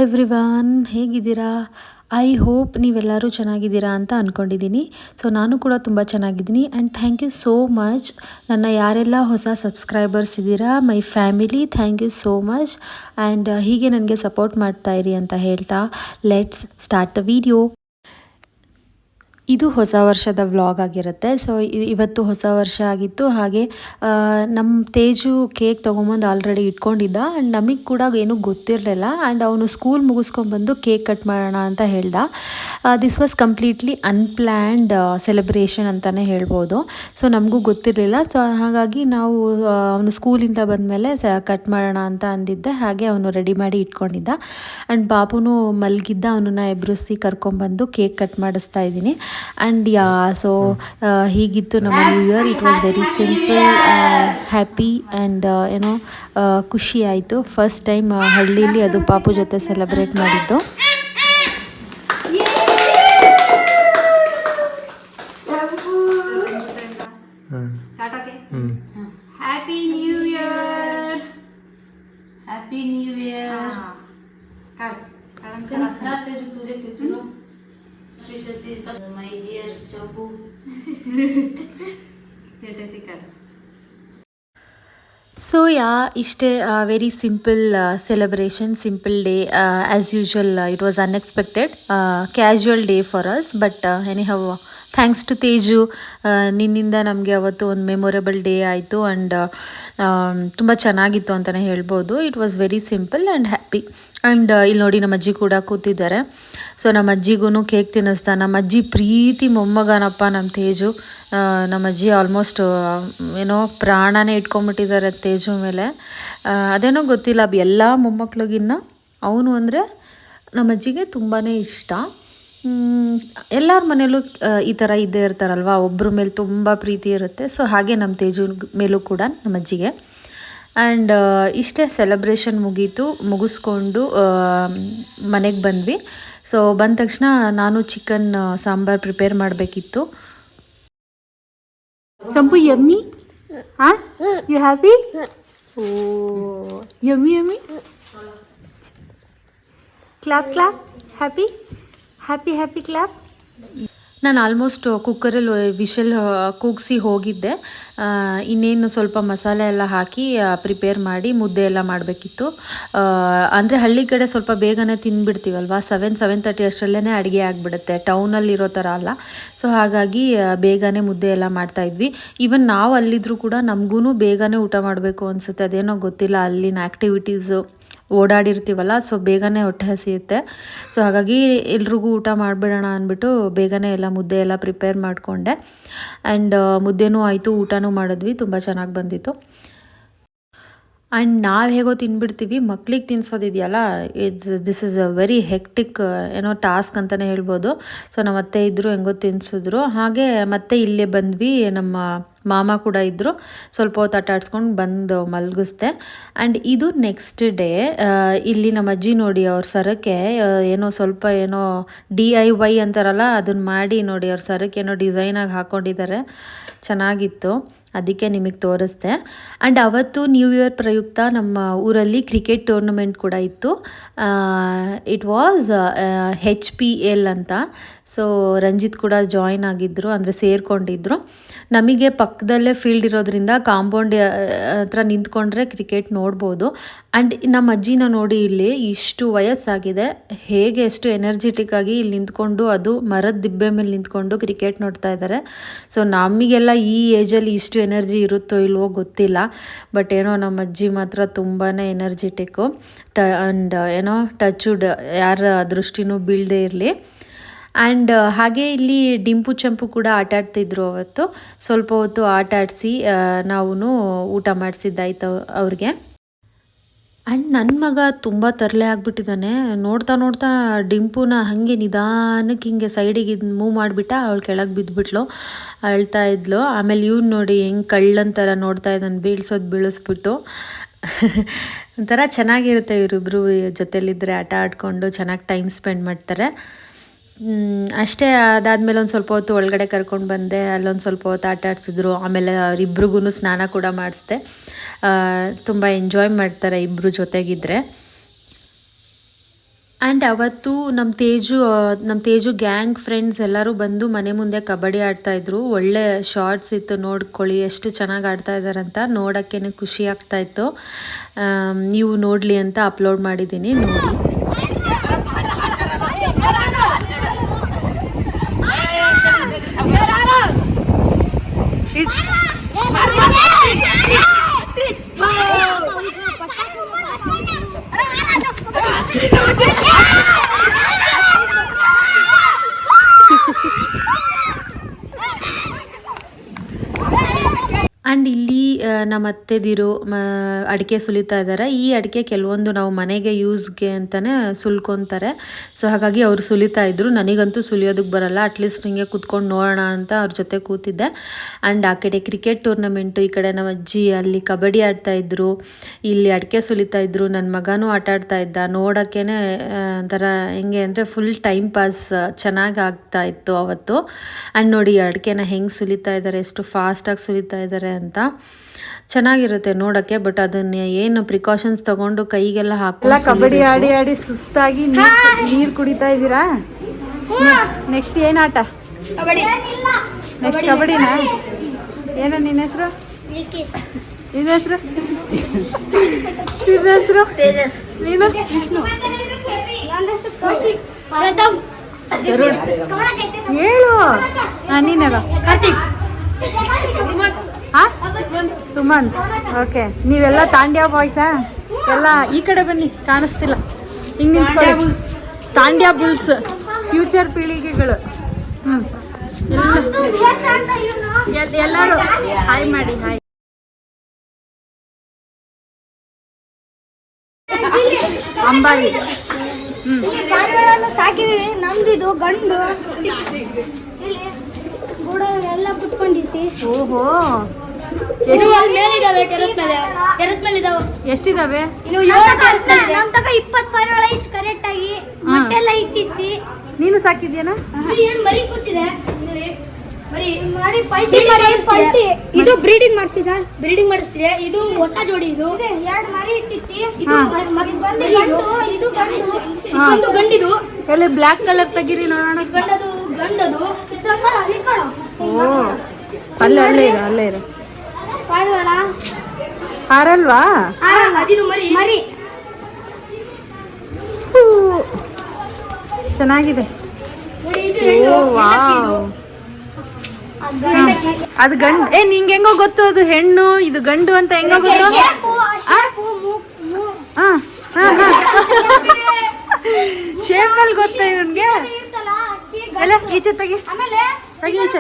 Everyone, ಹೇಗಿದ್ದೀರಾ? I hope ನೀವೆಲ್ಲರೂ ಚೆನ್ನಾಗಿದ್ದೀರಾ ಅಂತ ಅಂದ್ಕೊಂಡಿದ್ದೀನಿ. ಸೊ ನಾನು ಕೂಡ ತುಂಬ ಚೆನ್ನಾಗಿದ್ದೀನಿ and thank you so much. ನನ್ನ ಯಾರೆಲ್ಲ ಹೊಸ ಸಬ್ಸ್ಕ್ರೈಬರ್ಸ್ ಇದ್ದೀರಾ, my family, thank you so much. And ಹೀಗೆ ನನಗೆ ಸಪೋರ್ಟ್ ಮಾಡ್ತಾಯಿರಿ ಅಂತ ಹೇಳ್ತಾ ಲೆಟ್ಸ್ ಸ್ಟಾರ್ಟ್ ದ ವಿಡಿಯೋ. ಇದು ಹೊಸ ವರ್ಷದ ವ್ಲಾಗ್ ಆಗಿರುತ್ತೆ. ಸೊ ಇವತ್ತು ಹೊಸ ವರ್ಷ ಆಗಿತ್ತು. ಹಾಗೆ ನಮ್ಮ ತೇಜು ಕೇಕ್ ತೊಗೊಂಬಂದು ಆಲ್ರೆಡಿ ಇಟ್ಕೊಂಡಿದ್ದ ಆ್ಯಂಡ್ ನಮಗೆ ಕೂಡ ಏನೂ ಗೊತ್ತಿರಲಿಲ್ಲ. ಆ್ಯಂಡ್ ಅವನು ಸ್ಕೂಲ್ ಮುಗಿಸ್ಕೊಂಡ್ಬಂದು ಕೇಕ್ ಕಟ್ ಮಾಡೋಣ ಅಂತ ಹೇಳ್ದ. This was completely unplanned celebration ಅಂತಲೇ ಹೇಳ್ಬೋದು. ಸೊ ನಮಗೂ ಗೊತ್ತಿರಲಿಲ್ಲ. ಸೊ ಹಾಗಾಗಿ ನಾವು ಅವನು ಸ್ಕೂಲಿಂದ ಬಂದಮೇಲೆ ಕಟ್ ಮಾಡೋಣ ಅಂತ ಅಂದಿದ್ದೆ. ಹಾಗೆ ಅವನು ರೆಡಿ ಮಾಡಿ ಇಟ್ಕೊಂಡಿದ್ದ. ಆ್ಯಂಡ್ ಬಾಬುನು ಮಲಗಿದ್ದ, ಅವನನ್ನು ಎಬ್ರಿಸಿ ಕರ್ಕೊಂಡ್ಬಂದು ಕೇಕ್ ಕಟ್ ಮಾಡಿಸ್ತಾ ಇದ್ದೀನಿ. ಆ್ಯಂಡ್ ಸೊ ಹೀಗಿತ್ತು ನಮ್ಮ new year. It was very simple, happy and ಖುಷಿ ಆಯಿತು. ಫಸ್ಟ್ ಟೈಮ್ ಹಳ್ಳಿಲಿ ಅದು ಪಾಪು ಜೊತೆ ಸೆಲೆಬ್ರೇಟ್ ಮಾಡಿದ್ದು. Happy new year, happy new year. My dear Chabu. So ಇಷ್ಟೇ, very simple celebration, simple day as usual. It was unexpected, casual day for us. But anyhow thanks to Teju, ನಿನ್ನಿಂದ ನಮಗೆ ಅವತ್ತು ಒಂದು ಮೆಮೊರೇಬಲ್ ಡೇ ಆಯಿತು. And ತುಂಬ ಚೆನ್ನಾಗಿತ್ತು ಅಂತಲೇ ಹೇಳ್ಬೋದು. It was very simple and happy. And ಇಲ್ಲಿ ನೋಡಿ, ನಮ್ಮ ಅಜ್ಜಿ ಕೂಡ ಕೂತಿದ್ದಾರೆ. ಸೊ ನಮ್ಮ ಅಜ್ಜಿಗೂ ಕೇಕ್ ತಿನ್ನಿಸ್ತಾ. ನಮ್ಮ ಅಜ್ಜಿ ಪ್ರೀತಿ ಮೊಮ್ಮಗನಪ್ಪ ನಮ್ಮ ತೇಜು. ನಮ್ಮ ಅಜ್ಜಿ ಆಲ್ಮೋಸ್ಟ್ ಪ್ರಾಣನೇ ಇಟ್ಕೊಂಡ್ಬಿಟ್ಟಿದ್ದಾರೆ ತೇಜು ಮೇಲೆ. ಅದೇನೋ ಗೊತ್ತಿಲ್ಲ, ಎಲ್ಲ ಮೊಮ್ಮಕ್ಳಿಗಿನ್ನ ಅವನು ಅಂದರೆ ನಮ್ಮ ಅಜ್ಜಿಗೆ ತುಂಬಾ ಇಷ್ಟ. ಎಲ್ಲರ ಮನೇಲೂ ಈ ಥರ ಇದ್ದೇ ಇರ್ತಾರಲ್ವ, ಒಬ್ಬರ ಮೇಲೆ ತುಂಬ ಪ್ರೀತಿ ಇರುತ್ತೆ. ಸೊ ಹಾಗೆ ನಮ್ಮ ತೇಜು ಮೇಲೂ ಕೂಡ ನಮ್ಮ ಅಜ್ಜಿಗೆ. ಆ್ಯಂಡ್ ಇಷ್ಟೇ, ಸೆಲೆಬ್ರೇಷನ್ ಮುಗಿಸ್ಕೊಂಡು ಮನೆಗೆ ಬಂದ್ವಿ. ಸೊ ಬಂದ ತಕ್ಷಣ ನಾನು ಚಿಕನ್ ಸಾಂಬಾರು ಪ್ರಿಪೇರ್ ಮಾಡಬೇಕಿತ್ತು. ಚಂಪು, ಯಮ್ಮಿ? ಹಾಂ, you happy? Oh, yummy yummy. Clap clap, happy happy happy clap. ನಾನು ಆಲ್ಮೋಸ್ಟ್ ಕುಕ್ಕರಲ್ಲಿ ವಿಷಲ್ ಕೂಗಿಸಿ ಹೋಗಿದ್ದೆ. ಇನ್ನೇನು ಸ್ವಲ್ಪ ಮಸಾಲೆ ಎಲ್ಲ ಹಾಕಿ ಪ್ರಿಪೇರ್ ಮಾಡಿ ಮುದ್ದೆ ಎಲ್ಲ ಮಾಡಬೇಕಿತ್ತು. ಅಂದರೆ ಹಳ್ಳಿ ಕಡೆ ಸ್ವಲ್ಪ ಬೇಗನೆ ತಿಂದುಬಿಡ್ತೀವಲ್ವ, 7:30 ಅಷ್ಟರಲ್ಲೇ ಅಡುಗೆ ಆಗಿಬಿಡುತ್ತೆ. ಟೌನಲ್ಲಿ ಇರೋ ಥರ ಅಲ್ಲ. ಸೊ ಹಾಗಾಗಿ ಬೇಗನೆ ಮುದ್ದೆ ಎಲ್ಲ ಮಾಡ್ತಾಯಿದ್ವಿ. ಈವನ್ ನಾವು ಅಲ್ಲಿದ್ದರೂ ಕೂಡ ನಮಗೂ ಬೇಗನೆ ಊಟ ಮಾಡಬೇಕು ಅನಿಸುತ್ತೆ. ಅದೇನೋ ಗೊತ್ತಿಲ್ಲ, ಅಲ್ಲಿನ ಆ್ಯಕ್ಟಿವಿಟೀಸು ಓಡಾಡಿರ್ತೀವಲ್ಲ, ಸೊ ಬೇಗನೆ ಹೊಟ್ಟೆ ಹಸಿಯುತ್ತೆ. ಸೊ ಹಾಗಾಗಿ ಎಲ್ರಿಗೂ ಊಟ ಮಾಡಿಬಿಡೋಣ ಅಂದ್ಬಿಟ್ಟು ಬೇಗನೆ ಎಲ್ಲ ಮುದ್ದೆ ಎಲ್ಲ ಪ್ರಿಪೇರ್ ಮಾಡಿಕೊಂಡೆ. ಆ್ಯಂಡ್ ಮುದ್ದೆನೂ ಆಯಿತು, ಊಟನೂ ಮಾಡಿದ್ವಿ. ತುಂಬ ಚೆನ್ನಾಗಿ ಬಂದಿತ್ತು. ಆ್ಯಂಡ್ ನಾವು ಹೇಗೋ ತಿಂದ್ಬಿಡ್ತೀವಿ, ಮಕ್ಳಿಗೆ ತಿನ್ನಿಸೋದಿದೆಯಲ್ಲ, this is a very hectic task ಅಂತಲೇ ಹೇಳ್ಬೋದು. ಸೊ ನಮ್ಮ ಅತ್ತೆ ಇದ್ದರು, ಹೆಂಗೋ ತಿನ್ನಿಸಿದ್ರು. ಹಾಗೆ ಮತ್ತೆ ಇಲ್ಲೇ ಬಂದ್ವಿ. ನಮ್ಮ ಮಾಮ ಕೂಡ ಇದ್ದರು. ಸ್ವಲ್ಪ ಹೊತ್ತು ಆಟ ಆಡ್ಸ್ಕೊಂಡು ಬಂದು ಮಲಗಿಸ್ದೆ. ಆ್ಯಂಡ್ ಇದು ನೆಕ್ಸ್ಟ್ ಡೇ. ಇಲ್ಲಿ ನಮ್ಮ ಅಜ್ಜಿ ನೋಡಿ, ಅವ್ರ ಸರಕ್ಕೆ ಸ್ವಲ್ಪ DIY ಅಂತಾರಲ್ಲ, ಅದನ್ನು ಮಾಡಿ ನೋಡಿ, ಅವ್ರ ಸರಕ್ಕೆ ಡಿಸೈನಾಗಿ ಹಾಕ್ಕೊಂಡಿದ್ದಾರೆ. ಚೆನ್ನಾಗಿತ್ತು, ಅದಕ್ಕೆ ನಿಮಗೆ ತೋರಿಸ್ದೆ. ಆ್ಯಂಡ್ ಅವತ್ತು ನ್ಯೂ ಇಯರ್ ಪ್ರಯುಕ್ತ ನಮ್ಮ ಊರಲ್ಲಿ ಕ್ರಿಕೆಟ್ ಟೂರ್ನಮೆಂಟ್ ಕೂಡ ಇತ್ತು. ಇಟ್ ವಾಸ್ HPL ಅಂತ. ಸೊ ರಂಜಿತ್ ಕೂಡ ಜಾಯಿನ್ ಆಗಿದ್ದರು, ಅಂದರೆ ಸೇರಿಕೊಂಡಿದ್ರು. ನಮಗೆ ಪಕ್ಕದಲ್ಲೇ ಫೀಲ್ಡ್ ಇರೋದ್ರಿಂದ ಕಾಂಪೌಂಡ್ ಹತ್ರ ನಿಂತ್ಕೊಂಡ್ರೆ ಕ್ರಿಕೆಟ್ ನೋಡ್ಬೋದು. ಆ್ಯಂಡ್ ನಮ್ಮ ಅಜ್ಜಿನ ನೋಡಿ, ಇಲ್ಲಿ ಇಷ್ಟು ವಯಸ್ಸಾಗಿದೆ, ಹೇಗೆ ಎಷ್ಟು ಎನರ್ಜೆಟಿಕ್ ಆಗಿ ಇಲ್ಲಿ ನಿಂತ್ಕೊಂಡು, ಅದು ಮರದ ದಿಬ್ಬೆ ಮೇಲೆ ನಿಂತ್ಕೊಂಡು ಕ್ರಿಕೆಟ್ ನೋಡ್ತಾ ಇದ್ದಾರೆ. ಸೊ ನಮಗೆಲ್ಲ ಈ ಏಜಲ್ಲಿ ಇಷ್ಟು ಎನರ್ಜಿ ಇರುತ್ತೋ ಇಲ್ವೋ ಗೊತ್ತಿಲ್ಲ. ಬಟ್ ನಮ್ಮ ಅಜ್ಜಿ ಮಾತ್ರ ತುಂಬಾ ಎನರ್ಜೆಟಿಕ್ಕು. ಆ್ಯಂಡ್ ಟಚ್ವುಡ್, ಯಾರ ದೃಷ್ಟಿನೂ ಬೀಳದೇ ಇರಲಿ. ಆ್ಯಂಡ್ ಹಾಗೆ ಇಲ್ಲಿ ಡಿಂಪು ಚಂಪು ಕೂಡ ಆಟ ಆಡ್ತಿದ್ರು ಅವತ್ತು. ಸ್ವಲ್ಪ ಹೊತ್ತು ಆಟ ಆಡಿಸಿ ನಾವು ಊಟ ಮಾಡಿಸಿದ್ದಾಯ್ತು ಅವ್ರಿಗೆ. ಆ್ಯಂಡ್ ನನ್ನ ಮಗ ತುಂಬ ತರಲೆ ಆಗಿಬಿಟ್ಟಿದ್ದಾನೆ. ನೋಡ್ತಾ ನೋಡ್ತಾ ಡಿಂಪುನ ಹಾಗೆ ನಿಧಾನಕ್ಕೆ ಹಿಂಗೆ ಸೈಡಿಗೆ ಮೂವ್ ಮಾಡಿಬಿಟ್ಟ. ಅವಳು ಕೆಳಗೆ ಬಿದ್ದುಬಿಟ್ಲು, ಅಳ್ತಾ ಇದ್ಲು. ಆಮೇಲೆ ಇವ್ನು ನೋಡಿ ಹೆಂಗೆ ಕಳ್ಳಂತರ ನೋಡ್ತಾ ಇದ್ದಾನೆ, ಬೀಳಿಸ್ಬಿಟ್ಟು. ಒಂಥರ ಚೆನ್ನಾಗಿರುತ್ತೆ, ಇವರಿಬ್ಬರು ಜೊತೆಲಿದ್ದರೆ ಆಟ ಆಡಿಕೊಂಡು ಚೆನ್ನಾಗಿ ಟೈಮ್ ಸ್ಪೆಂಡ್ ಮಾಡ್ತಾರೆ. ಅಷ್ಟೇ. ಅದಾದಮೇಲೆ ಒಂದು ಸ್ವಲ್ಪ ಹೊತ್ತು ಒಳಗಡೆ ಕರ್ಕೊಂಡು ಬಂದೆ. ಅಲ್ಲೊಂದು ಸ್ವಲ್ಪ ಹೊತ್ತು ಆಟ ಆಡಿಸಿದ್ರು. ಆಮೇಲೆ ಅವರಿಬ್ರಿಗೂ ಸ್ನಾನ ಕೂಡ ಮಾಡಿಸ್ದೆ. ತುಂಬ ಎಂಜಾಯ್ ಮಾಡ್ತಾರೆ ಇಬ್ಬರು ಜೊತೆಗಿದ್ದರೆ. ಆ್ಯಂಡ್ ಅವತ್ತು ನಮ್ಮ ತೇಜು ಗ್ಯಾಂಗ್ ಫ್ರೆಂಡ್ಸ್ ಎಲ್ಲರೂ ಬಂದು ಮನೆ ಮುಂದೆ ಕಬಡ್ಡಿ ಆಡ್ತಾಯಿದ್ರು. ಒಳ್ಳೆ ಶಾರ್ಟ್ಸ್ ಇತ್ತು, ನೋಡ್ಕೊಳ್ಳಿ ಎಷ್ಟು ಚೆನ್ನಾಗಿ ಆಡ್ತಾ ಇದ್ದಾರಂತ. ನೋಡೋಕ್ಕೇ ಖುಷಿ ಆಗ್ತಾಯಿತ್ತು. ನೀವು ನೋಡಲಿ ಅಂತ ಅಪ್ಲೋಡ್ ಮಾಡಿದ್ದೀನಿ, ನೋಡಿ. ಆ್ಯಂಡ್ ಇಲ್ಲಿ ನಮ್ಮ ಅತ್ತೆದಿರು ಅಡಿಕೆ ಸುಲಿತಾ ಇದ್ದಾರೆ. ಈ ಅಡಿಕೆ ಕೆಲವೊಂದು ನಾವು ಮನೆಗೆ ಯೂಸ್ಗೆ ಅಂತಲೇ ಸುಲ್ಕೊತಾರೆ. ಸೊ ಹಾಗಾಗಿ ಅವರು ಸುಲಿತಾ ಇದ್ರು. ನನಗಂತೂ ಸುಲಿಯೋದಕ್ಕೆ ಬರಲ್ಲ. ಅಟ್ಲೀಸ್ಟ್ ಹಿಂಗೆ ಕೂತ್ಕೊಂಡು ನೋಡೋಣ ಅಂತ ಅವ್ರ ಜೊತೆ ಕೂತಿದ್ದೆ. ಆ್ಯಂಡ್ ಆ ಕಡೆ ಕ್ರಿಕೆಟ್ ಟೂರ್ನಮೆಂಟು, ಈ ಕಡೆ ನಮ್ಮ ಅಜ್ಜಿ ಅಲ್ಲಿ ಕಬಡ್ಡಿ ಆಡ್ತಾಯಿದ್ರು, ಇಲ್ಲಿ ಅಡಿಕೆ ಸುಲಿತಾ ಇದ್ರು. ನನ್ನ ಮಗನೂ ಆಟ ಆಡ್ತಾ ಇದ್ದ. ನೋಡೋಕ್ಕೇ ಒಂಥರ ಹೆಂಗೆ ಅಂದರೆ ಫುಲ್ ಟೈಮ್ ಪಾಸ್ ಚೆನ್ನಾಗಿ ಆಗ್ತಾ ಇತ್ತು ಅವತ್ತು. ಆ್ಯಂಡ್ ನೋಡಿ ಅಡಿಕೆನ ಹೆಂಗೆ ಸುಲಿತಾ ಇದ್ದಾರೆ, ಎಷ್ಟು ಫಾಸ್ಟಾಗಿ ಸುಲಿತಾ ಇದ್ದಾರೆ ಅಂತ. ಚೆನ್ನಾಗಿರುತ್ತೆ ನೋಡೋಕ್ಕೆ. ಬಟ್ ಅದನ್ನ ಏನು ಪ್ರಿಕಾಷನ್ಸ್ ತಗೊಂಡು ಕೈಗೆಲ್ಲ ಹಾಕಿ ಕಬಡ್ಡಿ ಆಡಿ ಆಡಿ ಸುಸ್ತಾಗಿ ನೀರು ಕುಡಿತಾ ಇದ್ದೀರಾ. ನೆಕ್ಸ್ಟ್ ಏನು ಆಟ? ನೆಕ್ಸ್ಟ್ ಕಬಡ್ಡಿನಾ? ಏನ ನಿನ್ನ ಹೆಸರು? ನಿನ್ನ ಹೆಸರು? ನಿನ್ನ ಹೆಸರು? ನೀನು? ಹೇಳು. ನೀನಲ್ಲ? ಕಾರ್ತಿಕ್. ಸುಮಂತ್. ಓಕೆ, ನೀವೆಲ್ಲ ತಾಂಡ್ಯ ಬಾಯ್ಸಾ? ಎಲ್ಲ ಈ ಕಡೆ ಬನ್ನಿ, ಕಾಣಿಸ್ತಿಲ್ಲ. ಹಿಂಗೆ ನಿಂತ್ಕೊಳ್ಳಿ. Tandya Bulls, future ಪೀಳಿಗೆಗಳು. ಎಲ್ಲರೂ ಹಾಯ್ ಮಾಡಿ. ಹಾಯ್. ಅಂಬಾವಿ. ಸಾಕಿದೀವಿ. ನಮ್ದಿದು ಗಂಡು ಎಲ್ಲ ಕುತ್ಕೊಂಡಿಸಿ. ಓಹೋ, ಎಷ್ಟಿದಾವೆ? ನಮ್ ತಕ 20 ಪಾರಿವಾಳ ಇತ್ತು ಕರೆಕ್ಟ್ ಆಗಿ. ಮೊಟ್ಟೆಲ್ಲ ಇಟ್ಟಿತ್ತು. ನೀನು ಸಾಕಿದ್ಯಾನ? ಮರಿ ಕೂತಿದೆ. ಇದು ಬ್ರೀಡಿಂಗ್ ಮಾಡಿಸಿದ. ಬ್ರೀಡಿಂಗ್ ಮಾಡಿಸ್ತಿದೆ. ಇದು ಹೊಸ ಜೋಡಿ. ಇದು 2 ಮರಿ ಇಟ್ಟಿತ್ತು. ಇದು ಗಂಡು. ಗಂಡಿದು ಎಲ್ಲಿ ಬ್ಲ್ಯಾಕ್ ಕಲರ್ ತೆಗೀರಿ ನೋಡೋಣ. ಗಂಡದು. ಓ, ಅಲ್ಲೇ ಇರು. ಪಾರಿವಾಳ ಹಾರಲ್ವಾ? ಮರಿ ಚೆನ್ನಾಗಿದೆ. ಅದು ಗಂಡು. ನಿಂಗೆ ಹೆಂಗೋ ಗೊತ್ತು ಅದು ಹೆಣ್ಣು ಇದು ಗಂಡು ಅಂತ? ಹೆಂಗೋ ಗೊತ್ತು? ಶೇಪಲ್ಲಿ ಗೊತ್ತಾ ಇವನ್ಗೆ? ಎಲ್ಲ ಈಚೆ ತೆಗಿ ಈಚೆ.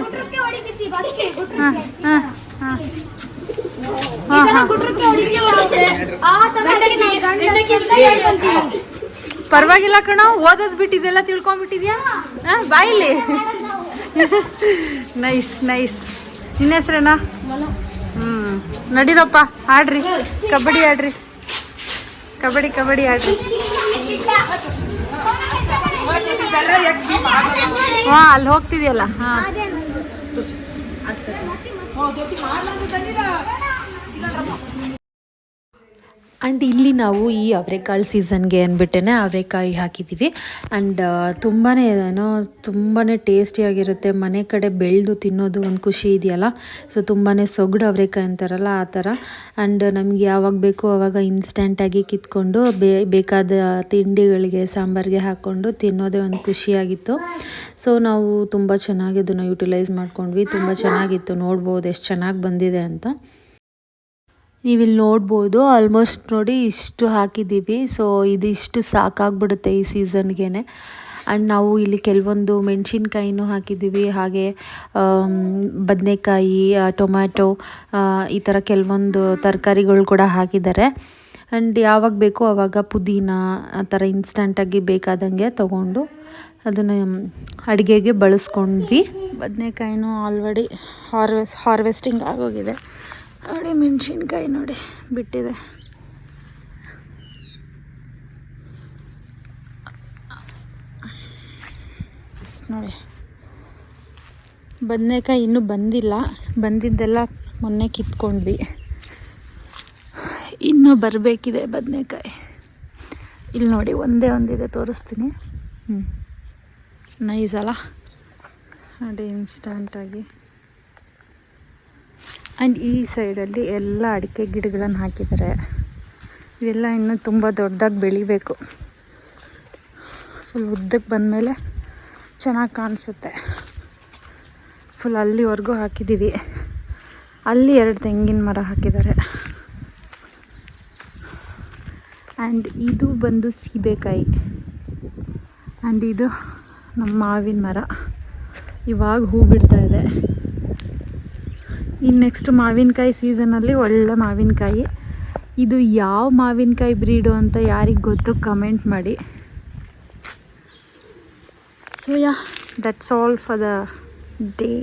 ಪರವಾಗಿಲ್ಲ ಕಣ, ಓದೋದ್ ಬಿಟ್ಟಿದ್ದೆಲ್ಲ ತಿಳ್ಕೊಂಡ್ಬಿಟ್ಟಿದ್ಯಾ. ಬಾಯಿಲಿ. ನೈಸ್. ನಿನ್ನ ಹೆಸ್ರೇನಾ? ನಡೀರಪ್ಪ, ಆಡ್ರಿ ಕಬಡ್ಡಿ ಆಡ್ರಿ. ಕಬಡ್ಡಿ ಆಡ್ರಿ. ಅಲ್ಲಿ ಹೋಗ್ತಿದ್ಯಲ್ಲ. ಆ್ಯಂಡ್ ಇಲ್ಲಿ ನಾವು ಈ ಅವರೆಕಾಳು ಸೀಸನ್ಗೆ ಅಂದ್ಬಿಟ್ಟೇ ಅವರೆಕಾಯಿ ಹಾಕಿದ್ದೀವಿ. ಆ್ಯಂಡ್ ತುಂಬಾ ಟೇಸ್ಟಿಯಾಗಿರುತ್ತೆ. ಮನೆ ಕಡೆ ಬೆಳೆದು ತಿನ್ನೋದು ಒಂದು ಖುಷಿ ಇದೆಯಲ್ಲ. ಸೊ ತುಂಬಾ ಸೊಗಡು ಅವರೆಕಾಯಿ ಅಂತಾರಲ್ಲ ಆ ಥರ. ಆ್ಯಂಡ್ ನಮಗೆ ಯಾವಾಗ ಬೇಕೋ ಆವಾಗ ಇನ್ಸ್ಟೆಂಟಾಗಿ ಕಿತ್ಕೊಂಡು ಬೇಕಾದ ತಿಂಡಿಗಳಿಗೆ ಸಾಂಬಾರಿಗೆ ಹಾಕ್ಕೊಂಡು ತಿನ್ನೋದೇ ಒಂದು ಖುಷಿಯಾಗಿತ್ತು. ಸೊ ನಾವು ತುಂಬ ಚೆನ್ನಾಗಿ ಅದನ್ನು ಯುಟಿಲೈಸ್ ಮಾಡ್ಕೊಂಡ್ವಿ. ತುಂಬ ಚೆನ್ನಾಗಿತ್ತು. ನೋಡ್ಬೋದು ಎಷ್ಟು ಚೆನ್ನಾಗಿ ಬಂದಿದೆ ಅಂತ. ನೀವಿಲ್ಲಿ ನೋಡ್ಬೋದು ಆಲ್ಮೋಸ್ಟ್ ನೋಡಿ ಇಷ್ಟು ಹಾಕಿದ್ದೀವಿ. ಸೊ ಇದಿಷ್ಟು ಸಾಕಾಗ್ಬಿಡುತ್ತೆ ಈ ಸೀಸನ್ಗೆ. ಆ್ಯಂಡ್ ನಾವು ಇಲ್ಲಿ ಕೆಲವೊಂದು ಮೆಣಸಿನ್ಕಾಯಿನೂ ಹಾಕಿದ್ದೀವಿ. ಹಾಗೆ ಬದನೆಕಾಯಿ, ಟೊಮ್ಯಾಟೊ, ಈ ಥರ ಕೆಲವೊಂದು ತರಕಾರಿಗಳು ಕೂಡ ಹಾಕಿದ್ದಾರೆ. ಆ್ಯಂಡ್ ಯಾವಾಗ ಬೇಕೋ ಆವಾಗ ಪುದೀನ ಆ ಥರ ಇನ್ಸ್ಟಂಟಾಗಿ ಬೇಕಾದಂಗೆ ತೊಗೊಂಡು ಅದನ್ನು ಅಡುಗೆಗೆ ಬಳಸ್ಕೊಂಡ್ವಿ. ಬದನೆಕಾಯಿನೂ ಆಲ್ರೆಡಿ ಹಾರ್ವೆಸ್ಟಿಂಗ್ ಆಗೋಗಿದೆ. ನೋಡಿ ಮೆಣಸಿನ್ಕಾಯಿ ನೋಡಿ ಬಿಟ್ಟಿದೆ. ನೋಡಿ ಬದನೆಕಾಯಿ ಇನ್ನೂ ಬಂದಿಲ್ಲ. ಬಂದಿದ್ದೆಲ್ಲ ಮೊನ್ನೆ ಕಿತ್ಕೊಂಡ್ವಿ. ಇನ್ನೂ ಬರಬೇಕಿದೆ ಬದನೆಕಾಯಿ. ಇಲ್ಲಿ ನೋಡಿ ಒಂದೇ ಒಂದಿದೆ ತೋರಿಸ್ತೀನಿ. ನೈಸ್ ಅಲ್ಲ ನೋಡಿ ಇನ್ಸ್ಟಂಟಾಗಿ. ಆ್ಯಂಡ್ ಈ ಸೈಡಲ್ಲಿ ಎಲ್ಲ ಅಡಿಕೆ ಗಿಡಗಳನ್ನು ಹಾಕಿದ್ದಾರೆ. ಇದೆಲ್ಲ ಇನ್ನೂ ತುಂಬ ದೊಡ್ಡದಾಗಿ ಬೆಳಿಬೇಕು. ಫುಲ್ ಉದ್ದಕ್ಕೆ ಬಂದಮೇಲೆ ಚೆನ್ನಾಗಿ ಕಾಣಿಸುತ್ತೆ. ಫುಲ್ ಅಲ್ಲಿವರೆಗೂ ಹಾಕಿದ್ದೀವಿ. ಅಲ್ಲಿ 2 ತೆಂಗಿನ ಮರ ಹಾಕಿದ್ದಾರೆ. ಆ್ಯಂಡ್ ಇದು ಬಂದು ಸೀಬೆಕಾಯಿ. ಆ್ಯಂಡ್ ಇದು ನಮ್ಮ ಮಾವಿನ ಮರ. ಇವಾಗ ಹೂ ಬಿಡ್ತಾ ಇದೆ. ಇನ್ನು ನೆಕ್ಸ್ಟ್ ಮಾವಿನಕಾಯಿ ಸೀಸನಲ್ಲಿ ಒಳ್ಳೆ ಮಾವಿನಕಾಯಿ. ಇದು ಯಾವ ಮಾವಿನಕಾಯಿ ಬ್ರೀಡು ಅಂತ ಯಾರಿಗೆ ಗೊತ್ತು ಕಮೆಂಟ್ ಮಾಡಿ. So yeah that's all for the day.